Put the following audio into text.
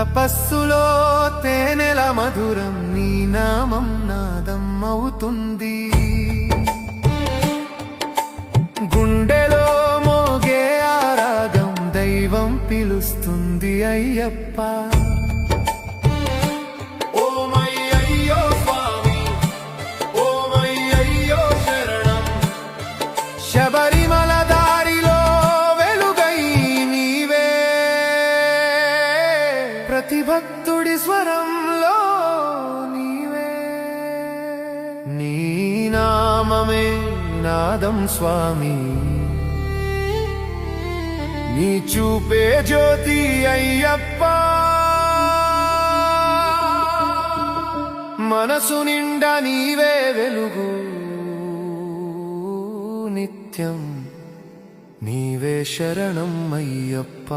తపస్సులో తేనెల మధురం నీ నామం నాదం అవుతుంది. గుండెలో మోగే ఆరాగం దైవం పిలుస్తుంది అయ్యప్ప. శబరిమల దారిలో వెలుగై నీవే, ప్రతి భక్తుడి స్వరంలో నీవే. నీ నామమే నాదం స్వామి, నీ చూపే జ్యోతి అయ్యప్ప. మనసు నిండా నీవే వెలుగు, నిత్యం నీవే శరణం అయ్యప్ప.